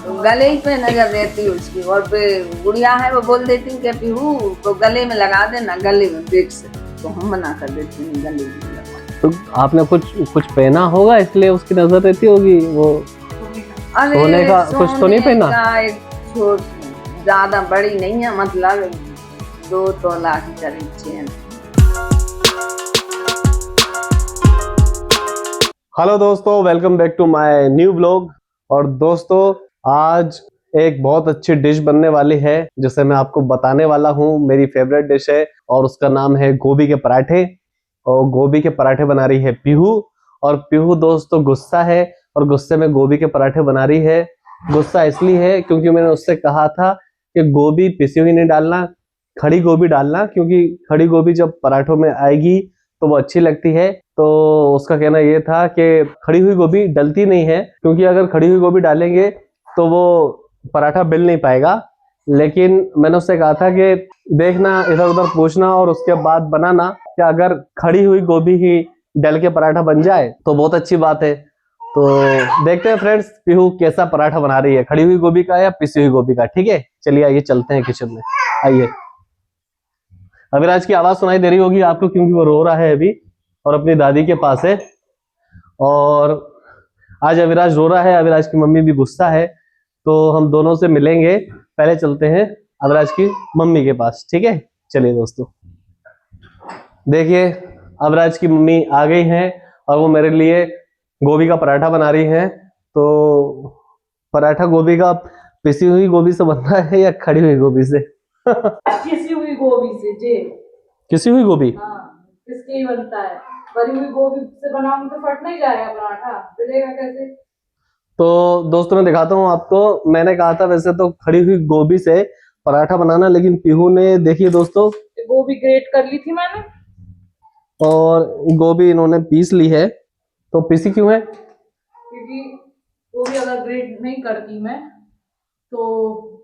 तो गले ही पे नजर रहती है उसकी। और गुड़िया है वो बोल देती है कि पीहू तो गले में लगा देना, गले में पेट से, तो हम मना कर देते हैं गले में लगवा। तो आपने कुछ पहना होगा इसलिए उसकी नजर रहती होगी वो। सोने का कुछ तो नहीं पहना? ज्यादा बड़ी नहीं है, मतलब 2 तोला की करीब चेन। हेलो दोस्तों, welcome back to my new blog. और दोस्तों आज एक बहुत अच्छी डिश बनने वाली है जिसे मैं आपको बताने वाला हूँ। मेरी फेवरेट डिश है और उसका नाम है गोभी के पराठे। और गोभी के पराठे बना रही है पीहू। और पीहू दोस्तों गुस्सा है और गुस्से में गोभी के पराठे बना रही है। गुस्सा इसलिए है क्योंकि मैंने उससे कहा था कि गोभी पिसी हुई नहीं डालना, खड़ी गोभी डालना, क्योंकि खड़ी गोभी जब पराठों में आएगी तो वो अच्छी लगती है। तो उसका कहना ये था कि खड़ी हुई गोभी डलती नहीं है, क्योंकि अगर खड़ी हुई गोभी डालेंगे तो वो पराठा बेल नहीं पाएगा। लेकिन मैंने उससे कहा था कि देखना, इधर उधर पूछना और उसके बाद बनाना, कि अगर खड़ी हुई गोभी ही डल के पराठा बन जाए तो बहुत अच्छी बात है। तो देखते हैं फ्रेंड्स पीहू कैसा पराठा बना रही है, खड़ी हुई गोभी का या पिसी हुई गोभी का। ठीक है, चलिए आइए चलते हैं किचन में। आइए। अविराज की आवाज सुनाई दे रही होगी आपको, क्योंकि वो रो रहा है अभी और अपनी दादी के पास है। और आज अविराज रो रहा है, अविराज की मम्मी भी गुस्सा है, तो हम दोनों से मिलेंगे। पहले चलते हैं अविराज की मम्मी के पास। ठीक है, चलिए दोस्तों। देखिए अविराज की मम्मी आ गई हैं और वो मेरे लिए गोभी का पराठा बना रही हैं। तो पराठा गोभी का पिसी हुई गोभी से बनना है या खड़ी हुई गोभी से? किसी हुई गोभी से जे। किसी हुई गोभी? हाँ, किसके ही बनता है। भरी हुई गोभी से बनाऊंगी तो फट नहीं जाएगा पराठा, चलेगा कैसे? तो दोस्तों मैं दिखाता हूँ आपको। मैंने कहा था वैसे तो खड़ी हुई गोभी से पराठा बनाना, लेकिन पीहू ने, देखिए दोस्तों, गोभी ग्रेट कर ली थी मैंने और गोभी इन्होंने पीस ली है। तो पीसी क्यों है? क्योंकि गोभी अगर ग्रेट नहीं करती मैं तो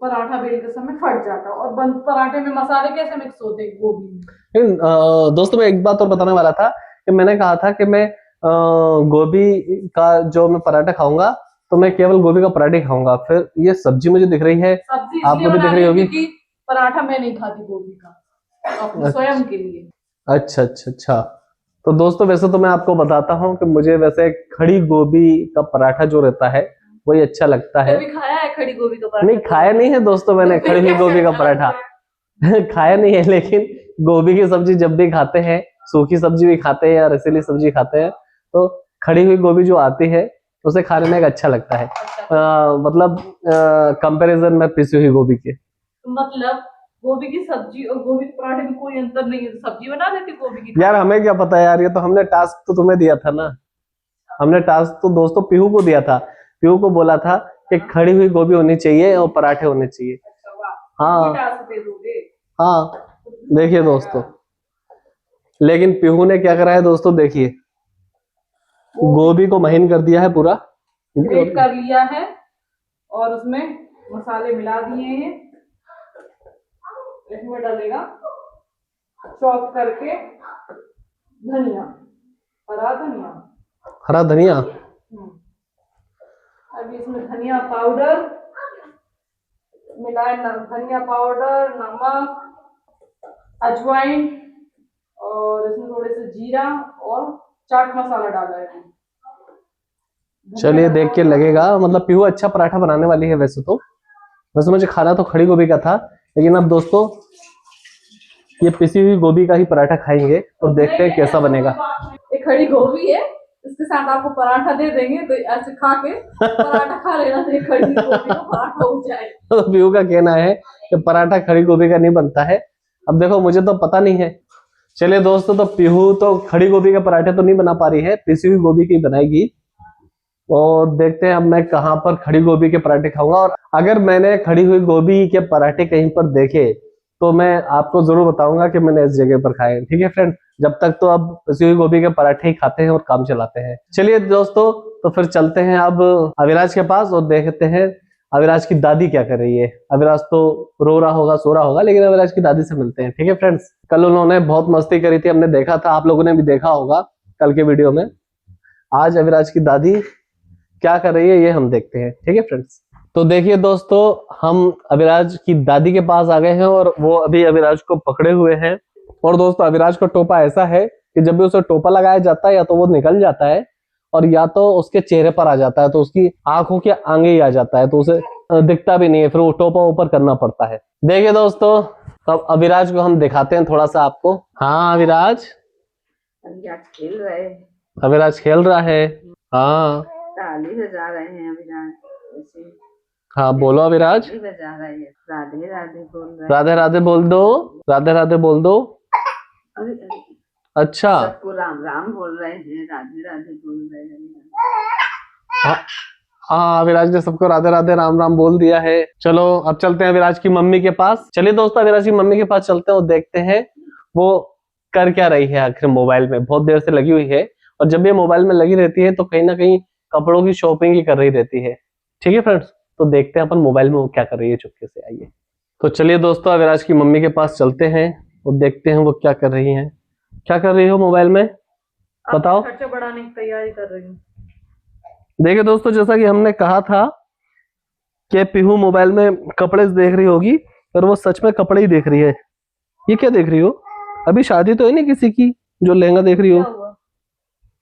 पराठा बेलते समय फट जाता। और बंद पराठे में मसाले कैसे मिक्स होते गोभी में? लेकिन दोस्तों मैं एक बात और बताने वाला था कि मैंने कहा था कि मैं गोभी का जो मैं पराठा खाऊंगा तो मैं केवल गोभी का पराठा खाऊंगा। फिर ये सब्जी मुझे दिख रही है, सब्जी आपको भी दिख रही होगी। क्योंकि पराठा मैं नहीं खाती गोभी का, अपने स्वयं के लिए। अच्छा अच्छा अच्छा। तो दोस्तों वैसे तो मैं आपको बताता हूँ कि मुझे वैसे खड़ी गोभी का पराठा जो रहता है वही अच्छा लगता है। कभी खाया है खड़ी गोभी का पराठा? नहीं खाया नहीं है दोस्तों मैंने खड़ी हुई गोभी का पराठा खाया नहीं है। लेकिन गोभी की सब्जी जब भी खाते हैं, सूखी सब्जी भी खाते हैं या रसीली सब्जी खाते हैं, तो खड़ी हुई गोभी जो आती है उसे खाने में अच्छा लगता है। मतलब कंपैरिजन में पिसी हुई गोभी के। मतलब गोभी की सब्जी और गोभी के पराठे में कोई अंतर नहीं है, तो सब्जी बना देती गोभी की। यार हमें क्या पता यार, ये तो हमने टास्क तो तुम्हें दिया था ना। हमने टास्क तो दोस्तों पीहू को दिया था। पीहू को बोला था कि खड़ी हुई गोभी होनी चाहिए और पराठे होने चाहिए। हाँ हाँ, देखिए दोस्तों, लेकिन पीहू ने क्या करा है दोस्तों, देखिए गोभी को महीन कर दिया है पूरा, ग्रेट कर लिया है और उसमें मसाले मिला दिए हैं। इसमें डालेगा चॉप करके धनिया, हरा धनिया। हरा धनिया। अभी इसमें धनिया पाउडर मिलाए, धनिया पाउडर, नमक, अजवाइन और इसमें थोड़े से जीरा और चाट मसाला डाला है। चलिए देख के लगेगा, मतलब पीहू अच्छा पराठा बनाने वाली है। वैसे मुझे खाना तो खड़ी गोभी का था, लेकिन अब दोस्तों ये पिसी हुई गोभी का ही पराठा खाएंगे और देखते हैं कैसा बनेगा। एक खड़ी गोभी है, इसके साथ आपको पराठा दे देंगे, तो ऐसे खा के पराठा खा लेना, तो खड़ी गोभी का पराठा हो जाए। तो पीहू का कहना है कि पराठा खड़ी गोभी का नहीं बनता है। अब देखो मुझे तो पता नहीं है। चलिए दोस्तों, तो पीहू तो खड़ी गोभी के पराठे तो नहीं बना पा रही है, पिसी हुई गोभी की बनाएगी। और देखते हैं अब मैं कहाँ पर खड़ी गोभी के पराठे खाऊंगा। और अगर मैंने खड़ी हुई गोभी के पराठे कहीं पर देखे तो मैं आपको जरूर बताऊंगा कि मैंने इस जगह पर खाए। ठीक है फ्रेंड, जब तक तो अब पिसी हुई गोभी के पराठे ही खाते हैं और काम चलाते हैं। चलिए दोस्तों, तो फिर चलते हैं अब अविराज के पास और देखते हैं अविराज की दादी क्या कर रही है। अविराज तो रो रहा होगा, सो रहा होगा, लेकिन अविराज की दादी से मिलते हैं। ठीक है फ्रेंड्स, कल उन्होंने बहुत मस्ती करी थी, हमने देखा था, आप लोगों ने भी देखा होगा कल के वीडियो में। आज अविराज की दादी क्या कर रही है ये हम देखते हैं। ठीक है फ्रेंड्स। तो देखिए दोस्तों, हम अभिराज की दादी के पास आ गए हैं और वो अभी अभिराज को पकड़े हुए हैं। और दोस्तों अभिराज का टोपा ऐसा है कि जब भी उसे टोपा लगाया जाता है या तो वो निकल जाता है और या तो उसके चेहरे पर आ जाता है, तो उसकी आंखों के आगे ही आ जाता है, तो उसे दिखता भी नहीं है, फिर वो टोपा ऊपर करना पड़ता है। देखिए दोस्तों, अब अभिराज को हम दिखाते हैं थोड़ा सा आपको। हाँ अभिराज, अभिराज खेल रहे हैं। अभिराज खेल रहा है। हाँ ताली बजा रहे हैं अभिराज ऐसे। हाँ बोलो अभिराज। ताली बजा रहे हैं, राधे राधे बोल रहे हैं। राधे राधे बोल दो, राधे राधे बोल दो। अरे अरे, अच्छा सबको राम राम बोल रहे हैं, राधे राधे बोल रहे हैं। हाँ हाँ, अभिराज ने सबको राधे राधे राम राम बोल दिया है। चलो अब चलते हैं अभिराज की मम्मी के पास। चलिए दोस्तों, अभिराज की मम्मी के पास चलते हैं और देखते हैं वो कर क्या रही है आखिर मोबाइल में। बहुत देर से लगी हुई है और जब ये मोबाइल में लगी रहती है तो कहीं ना कहीं कपड़ों की शॉपिंग ही कर रही रहती है। ठीक है फ्रेंड्स, तो देखते हैं अपन मोबाइल में वो क्या कर रही है चुपके से। आइए तो चलिए दोस्तों, अभिराज की मम्मी के पास चलते हैं और देखते हैं वो क्या कर रही है। क्या कर रही हो मोबाइल में, बताओ। खर्चा बढ़ाने की तैयारी कर रही हूँ। देखिए दोस्तों, जैसा कि हमने कहा था कि पीहू मोबाइल में कपड़े देख रही होगी, पर वो सच में कपड़े ही देख रही है। ये क्या देख रही हो? अभी शादी तो है नहीं किसी की जो लहंगा देख रही हो। क्या हुआ?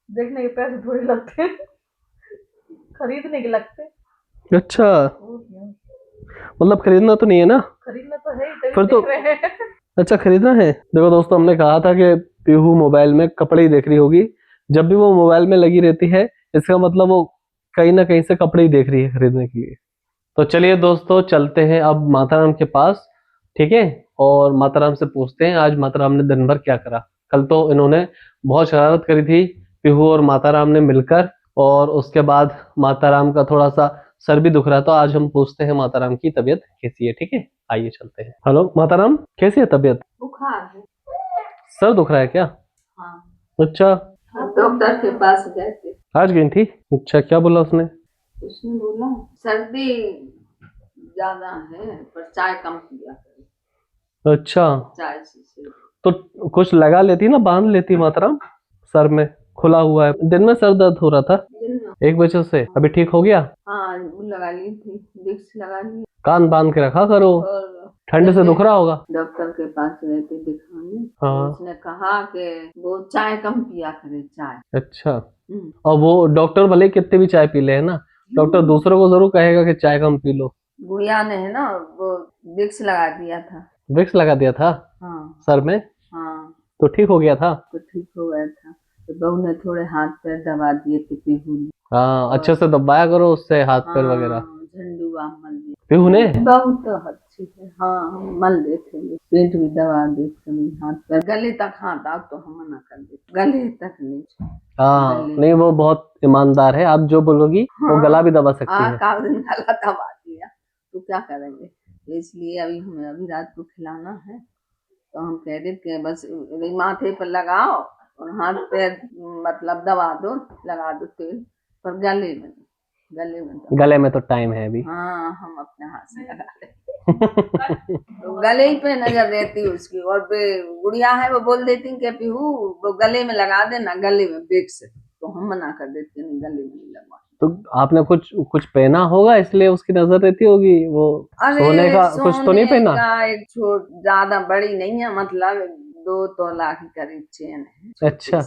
देखने के पैसे थोड़ी लगते हैं, खरीदने के लगते। अच्छा, वो क्या? मतलब खरीदना तो नहीं है ना? खरीदना तो है ही, तभी फिर तो देख रहे हैं। अच्छा खरीदना है। देखो दोस्तों, हमने कहा था कि पीहू मोबाइल में कपड़े ही देख रही होगी। जब भी वो मोबाइल में लगी रहती है, इसका मतलब वो कहीं ना कहीं से कपड़े ही देख रही है खरीदने के लिए। तो चलिए दोस्तों, चलते हैं अब माताराम के पास। ठीक है, और माताराम से पूछते हैं आज माताराम ने दिन भर क्या करा। कल तो इन्होंने बहुत शरारत करी थी, पीहू और माताराम ने मिलकर, और उसके बाद माताराम का थोड़ा सा सर भी दुख रहा था। तो आज हम पूछते हैं माताराम की तबीयत कैसी है। ठीक है, आइए चलते हैं। हेलो माताराम, कैसी है तबीयत? बुखार है। सर दुख रहा है क्या? हाँ, अच्छा, डॉक्टर के पास गए थे। आज गई थी? अच्छा, क्या बोला उसने? उसने बोला सर्दी ज्यादा है पर चाय कम पिया करो। अच्छा, चाय से तो कुछ लगा लेती ना, बांध लेती माताराम सर में। खुला हुआ है, दिन में सर दर्द हो रहा था दिन में। एक वजह से, अभी ठीक हो गया? हाँ, वो लगा ली थी, विक्स लगा ली। कान बांध के रखा करो, और ठंड से दुख रहा होगा। डॉक्टर के पास गए थे दिखाने। हाँ। उसने कहा कि वो चाय कम पिया करे, चाय। अच्छा, हम्म। और वो डॉक्टर भले कितने भी चाय पी ले है ना, डॉक्टर दूसरों को जरूर कहेगा कि चाय कम पी लो। गुड़िया ने है ना वो विक्स लगा दिया था। विक्स लगा दिया था हाँ सर में, हाँ, तो ठीक हो गया था। तो ठीक हो गया था। तो बहू ने थोड़े हाथ पैर दबा दिए थे पीहू ने। हाँ, अच्छे से दबाया करो उससे हाथ पैर वगैरह। झंडू बाम मल दिए पीहू ने? बहुत तो अच्छी है। हाँ, हम मल देते हैं, पेट भी दबा देते हैं, हाथ पैर गले तक। हाँ, दाग तो हम मना कर देते, गले तक नहीं। हाँ गले। नहीं, वो बहुत ईमानदार है, आप जो बोलोगी वो गला भी दबा सकती है। का दिन गला दबा दिया तो क्या करेंगे। तो इसलिए अभी हमें अभी रात को खिलाना है, तो हम कह रहे थे बस माथे पर लगाओ और हाथ पैर मतलब दबा दो, लगा दो तेल, पर गले में दबा। गले में तो टाइम है अभी। हाँ, हम अपने हाथ से लगा लेते। तो गले ही पे नजर रहती उसकी। और गुड़िया है, वो बोल देती कि पीहू वो गले में लगा देना, गले में विक्स। तो हम मना कर देते नहीं, गले में नहीं लगवा। तो आपने कुछ कुछ पहना होगा इसलिए उसकी नजर रहती होगी। वो सोने का कुछ तो नहीं पहना? एक छोट ज्यादा बड़ी नहीं है, मतलब 2 तोला की करीब चेन है। अच्छा,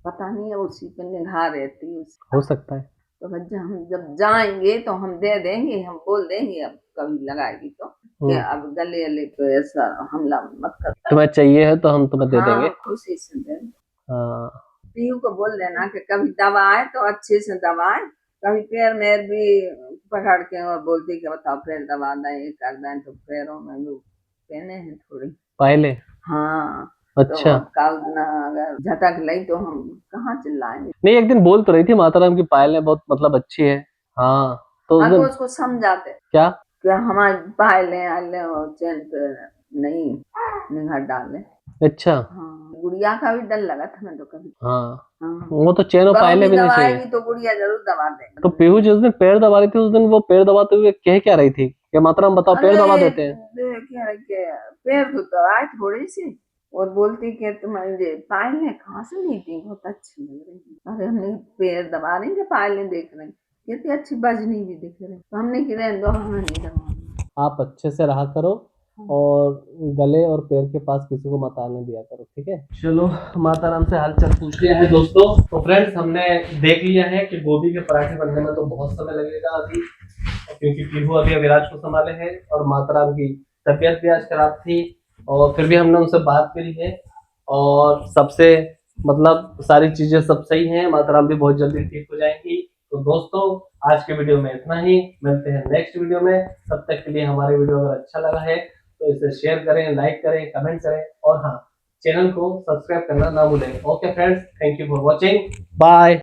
पता नहीं है, उसी पे निगाह रहती है। हो सकता है। तो बच्चा हम जब जाएंगे तो हम दे देंगे, हम बोल देंगे अब कभी लगाएगी तो कि अब गले गले पे ऐसा हमला मत कर। तुम्हें चाहिए है तो हम तुम्हें दे देंगे। खुशी से दे। हाँ, पीहू को बोल देना कि कभी दबाए तो अच्छे से दबाए, कभी पैर में भी पकड़ के और बोलती कि बताओ पैर दबा दें, ये कर दें। तो पैरों में भी पहने हैं थोड़ी पहले। हाँ। अच्छा, तो अगर झटक लई तो हम कहाँ चिल्लाएंगे। नहीं एक दिन बोल तो रही थी माताराम की पायलें बहुत मतलब अच्छी है। हाँ, तो हाँ, तो उसको समझाते क्या क्या हमारी पायलें आले और चैन पे नहीं निगाह डाले। अच्छा, हाँ, गुड़िया का भी डर लगा था मैं तो कभी। हाँ हाँ, वो तो चैन और पायलें भी नहीं चाहिए। दबाएगी तो गुड़िया जरूर दबा देगी। तो पीहू जिस दिन पैर दबा रही थी उस दिन वो पैर दबाते हुए कह क्या रही थी कि माताराम बताओ पैर दबा देते हैं? पैर तो दबाए थोड़ी सी, और बोलती कि तुम्हारे पायलें कहाँ से ली थी, बहुत अच्छी लग रही। अरे हमने पैर दबा रही कि पायलें देख रही कितनी अच्छी बजनी भी दिख रही, तो हमने कि रहने दो, हमें नहीं करवाना। आप अच्छे से रहा करो और गले और पैर के पास किसी को मत आने दिया करो, ठीक है। चलो माता राम से हालचाल पूछ लिया है दोस्तों। तो फ्रेंड्स हमने देख लिया है कि गोभी के पराठे बनने में तो बहुत समय लगेगा अभी, क्योंकि पीहू अभी अविराज को संभाले है और माता राम की तबीयत भी आज खराब थी, और फिर भी हमने उनसे बात करी है और सबसे मतलब सारी चीजें सब सही हैं, माता राम भी बहुत जल्दी ठीक हो जाएंगी। तो दोस्तों आज के वीडियो में इतना ही, मिलते हैं नेक्स्ट वीडियो में। तब तक के लिए हमारे वीडियो अगर अच्छा लगा है तो इसे शेयर करें, लाइक करें, कमेंट करें और हाँ, चैनल को सब्सक्राइब करना ना भूलें। Okay friends, thank you for watching, bye.